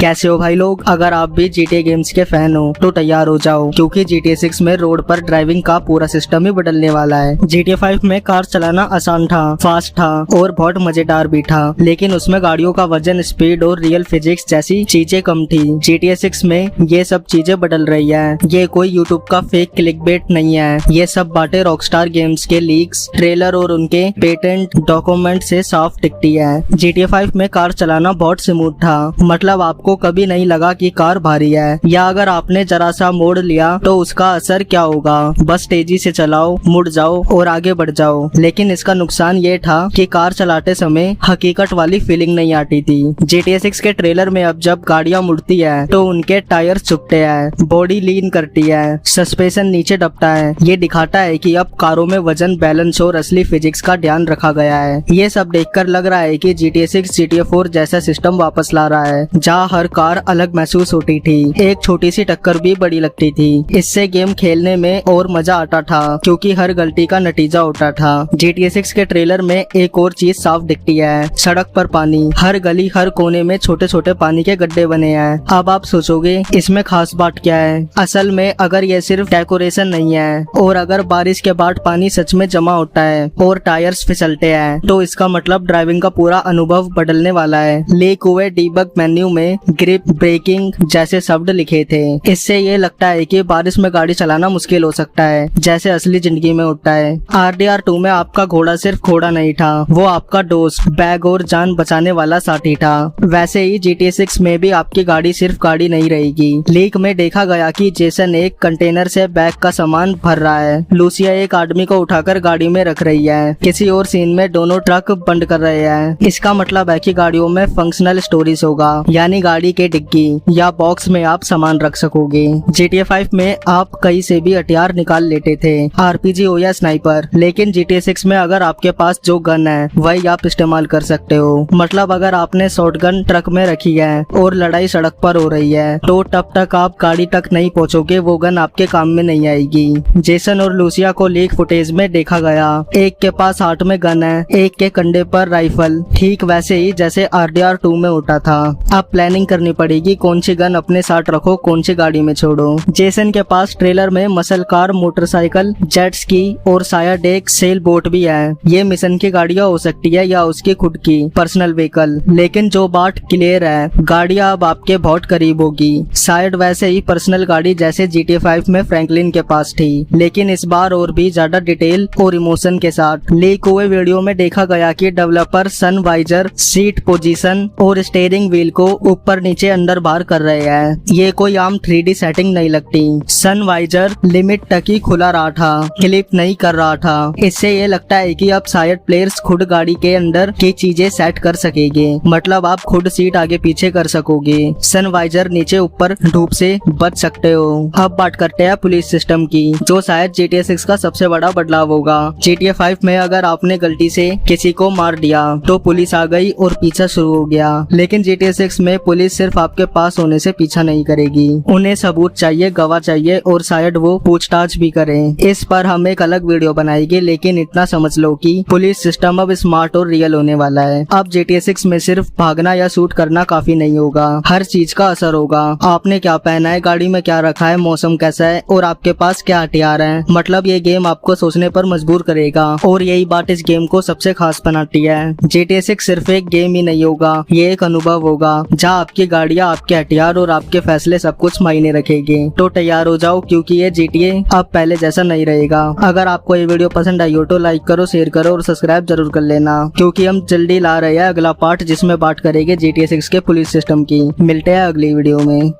कैसे हो भाई लोग। अगर आप भी GTA गेम्स के फैन हो तो तैयार हो जाओ, क्योंकि GTA 6 में रोड पर ड्राइविंग का पूरा सिस्टम ही बदलने वाला है। GTA 5 में कार चलाना आसान था, फास्ट था और बहुत मजेदार भी था, लेकिन उसमें गाड़ियों का वजन, स्पीड और रियल फिजिक्स जैसी चीजें कम थी। GTA 6 में ये सब चीजें बदल रही है। ये कोई यूट्यूब का फेक क्लिकबेट नहीं है। ये सब बातें रॉकस्टार गेम्स के लीक्स, ट्रेलर और उनके पेटेंट डॉक्यूमेंट से साफ दिखती है। GTA 5 में कार चलाना बहुत स्मूथ था, मतलब आपको कभी नहीं लगा कि कार भारी है, या अगर आपने जरा सा मोड़ लिया तो उसका असर क्या होगा। बस तेजी से चलाओ, मुड़ जाओ और आगे बढ़ जाओ। लेकिन इसका नुकसान ये था कि कार चलाते समय हकीकत वाली फीलिंग नहीं आती थी। GTA 6 के ट्रेलर में अब जब गाड़ियां मुड़ती है तो उनके टायर चुकते हैं, बॉडी लीन करती है, सस्पेंशन नीचे दबता है। ये दिखाता है कि अब कारों में वजन, बैलेंस और असली फिजिक्स का ध्यान रखा गया है। ये सब देखकर लग रहा है कि GTA 6 GTA 4 जैसा सिस्टम वापस ला रहा है, जहाँ हर कार अलग महसूस होती थी, एक छोटी सी टक्कर भी बड़ी लगती थी। इससे गेम खेलने में और मजा आता था, क्योंकि हर गलती का नतीजा होता था। GTA 6 के ट्रेलर में एक और चीज साफ दिखती है, सड़क पर पानी। हर गली, हर कोने में छोटे छोटे पानी के गड्ढे बने हैं। अब आप सोचोगे इसमें खास बात क्या है। असल में अगर ये सिर्फ डेकोरेशन नहीं है, और अगर बारिश के बाद पानी सच में जमा होता है और टायर्स फिसलते हैं, तो इसका मतलब ड्राइविंग का पूरा अनुभव बदलने वाला है। लीक हुए डीबग मेन्यू में ग्रिप, ब्रेकिंग जैसे शब्द लिखे थे। इससे ये लगता है कि बारिश में गाड़ी चलाना मुश्किल हो सकता है, जैसे असली जिंदगी में होता है। RDR 2 में आपका घोड़ा सिर्फ घोड़ा नहीं था, वो आपका दोस्त, बैग और जान बचाने वाला साथी था। वैसे ही GTA 6 में भी आपकी गाड़ी सिर्फ गाड़ी नहीं रहेगी। लीक में देखा गया कि जेसन एक कंटेनर से बैग का सामान भर रहा है, लूसिया एक आदमी को उठाकर गाड़ी में रख रही है, किसी और सीन में दोनों ट्रक बंद कर रहे हैं। इसका मतलब है कि गाड़ियों में फंक्शनल स्टोरेज होगा, यानी गाड़ी के डिग्गी या बॉक्स में आप सामान रख सकोगे। GTA 5 में आप कहीं से भी हथियार निकाल लेते थे, RPG हो या स्नाइपर, लेकिन GTA 6 में अगर आपके पास जो गन है वही आप इस्तेमाल कर सकते हो। मतलब अगर आपने शॉटगन ट्रक में रखी है और लड़ाई सड़क पर हो रही है, तो तब तक आप गाड़ी तक नहीं पहुंचोगे, वो गन आपके काम में नहीं आएगी। जेसन और लूसिया को लीक फुटेज में देखा गया, एक के पास हाथ में गन है, एक के कंधे पर राइफल, ठीक वैसे ही जैसे RDR 2 में होता था। अब प्लानिंग करनी पड़ेगी, कौन सी गन अपने साथ रखो, कौन सी गाड़ी में छोड़ो। जेसन के पास ट्रेलर में muscle car, motorcycle, jet ski और शायद एक सेल बोट भी है। ये मिशन की गाड़ियां हो सकती है या उसकी खुद की पर्सनल व्हीकल। लेकिन जो बात क्लियर है, गाड़ियां अब आपके बहुत करीब होगी, शायद वैसे ही पर्सनल गाड़ी जैसे GTA 5 में फ्रैंकलिन के पास थी, लेकिन इस बार और भी ज्यादा डिटेल और इमोशन के साथ। लीक हुए वीडियो में देखा गया कि डेवलपर सन वाइजर, सीट पोजीशन और स्टीयरिंग व्हील को ऊपर नीचे अंदर बाहर कर रहे हैं। ये कोई आम 3D सेटिंग नहीं लगती। सन वाइजर लिमिट तक ही खुला रहा था, क्लिप नहीं कर रहा था। इससे ये लगता है कि अब शायद प्लेयर्स खुद गाड़ी के अंदर की चीजें सेट कर सकेंगे, मतलब आप खुद सीट आगे पीछे कर सकोगे। सन वाइजर नीचे ऊपर धूप से बच सकते हो। अब बात करते हैं पुलिस सिस्टम की, जो शायद GTA 6 का सबसे बड़ा बदलाव होगा। GTA 5 में अगर आपने गलती से किसी को मार दिया तो पुलिस आ गई और पीछा शुरू हो गया, लेकिन GTA 6 में पुलिस सिर्फ आपके पास होने से पीछा नहीं करेगी, उन्हें सबूत चाहिए, गवाह चाहिए और शायद वो पूछताछ भी करें। इस पर हम एक अलग वीडियो बनाएंगे, लेकिन इतना समझ लो कि पुलिस सिस्टम अब स्मार्ट और रियल होने वाला है। अब GTA 6 में सिर्फ भागना या शूट करना काफी नहीं होगा, हर चीज का असर होगा। आपने क्या पहना है, गाड़ी में क्या रखा है, मौसम कैसा है और आपके पास क्या हथियार है। मतलब ये गेम आपको सोचने पर मजबूर करेगा, और यही बात इस गेम को सबसे खास बनाती है। GTA 6 सिर्फ एक गेम ही नहीं होगा, ये एक अनुभव होगा, जहाँ आपकी गाड़ियाँ, आपके हथियार और आपके फैसले सब कुछ मायने रखेंगे। तो तैयार हो जाओ, क्योंकि ये GTA अब पहले जैसा नहीं रहेगा। अगर आपको ये वीडियो पसंद आई हो तो लाइक करो, शेयर करो और सब्सक्राइब जरूर कर लेना, क्योंकि हम जल्दी ला रहे हैं अगला पार्ट, जिसमें बात करेंगे GTA 6 के पुलिस सिस्टम की। मिलते हैं अगली वीडियो में।